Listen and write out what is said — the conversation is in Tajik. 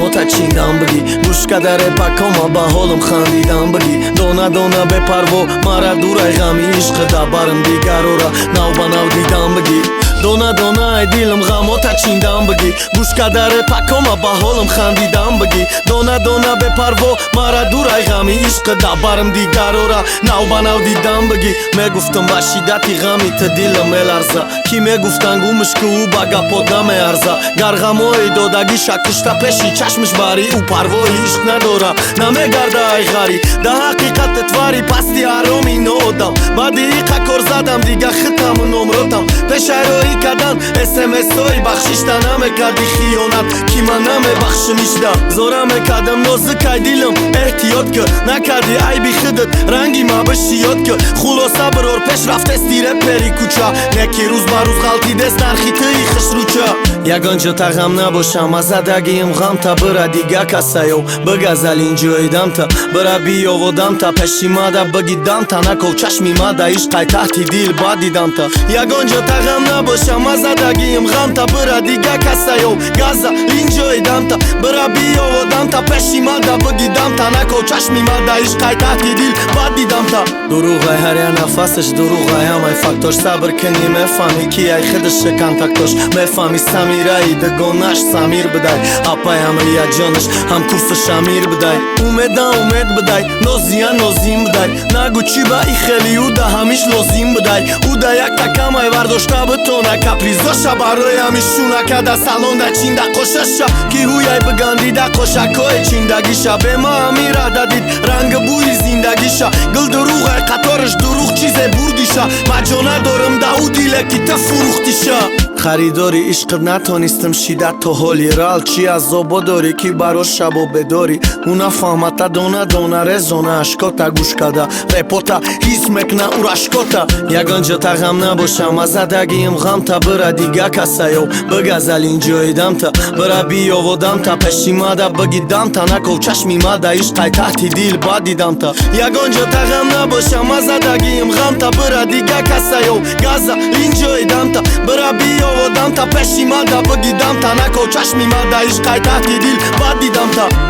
غموتا چیندم بگی گوش کدر پاکم با حالم خندیدم بگی دونا دونا به پرو مرا دورای غمی عشق دبارم دیگرورا ناو با ناو دیدم بگی دونا دونا ای دیلم غموتا چیندم بگی گوش کدر پاکم با حالم خندیدم بگی دونا دونا به پرو مرا دورای غمی عشق دبارم دیگرورا ناو با ناو دیدم بگی میگفتم با شدتی غمی ت دیلم الارزا کی میگفتن گومش که او باگا پودم ارزا گرغموی دودگی شکشتا پشی چشمش باری او پروای عشق ندارم نمیگرده ای غری ده حقیقت تواری پستی آرومی نودم با دیقه کر زدم دیگه ختم نمرتم پشروی کدن SMS های بخشیشتا نمیکردی خیانت کی من نمیبخشنیشتا زورا میکردم نوزکای دیلم احتیاط که نکردی ای بی خودت رنگی ما بشیاد که خلاصه برور پیش رفت استیره پری کوچا نکی روز با روز غلطی دست در خیطه خشروچا یگانجا تا غم نباشم از زدگیم غم تا برا دیگه کسایو بگذل اینجایدم تا برا بیاودم تا پشیما دا بگیدم تا نکو چشمی ما دا عشقای تحتی دیل با دیدم تا یگانجا تا غم نباشم از زدگیم غم تا برا دیگه کسایو گذل اینجایدم تا برا بیاودم تا پشیما دا بگیدم تا نکو چشمی ما دا عشقای تحتی دیل با دیدم تا دروغای هر یا نفسش دروغای همای فاکتور صبر کنی مفهمی کی ای خودش کنتاکتوش مفهمی سمیرایی دگونش سمیر بدای اپای همه یا جانش هم کورس شمیر بدای امید بدای نوزیا نوزیم بدای نگو چی با ای خیلی او ده همیش لازم بدای او ده یک تکمای ورداشته بتونه کپریزاشا برای همیشونه که ده سالون ده چین ده قششا کی هویای بگندی ده قشکای چیندگیشا به ما همیره دادید رنگ بوی زندگیشا گل دروغه قطارش دروغ چیزه بردیشا مجانه دارم ده او دیله کی تفروختیشا خریداری عشق نتونستم شیدت تو حالی رال چی از زوبا داری کی برا شبو بداری اونا فهمتا دونا دونا رزونا اشکاتا گوش کده رپوتا هیز مکنه او رشکاتا یگانجا تا غم نباشم از زدگیم غم تا برا دیگه کسایو بگذل اینجایدم تا برا بیاودم تا پشیما دا بگیدم تا نکو چشمی ما دا عشقای تحتی دیل با دیدم تا یگانجا تا غم نباشم از زدگیم غم تا برا دیگه کسایو گذل اینجایدم تا برا بیاودم تا پشیما دا بگیدم تا نکو چشمی ما دا عشقای تحتی دیل با دیدم تا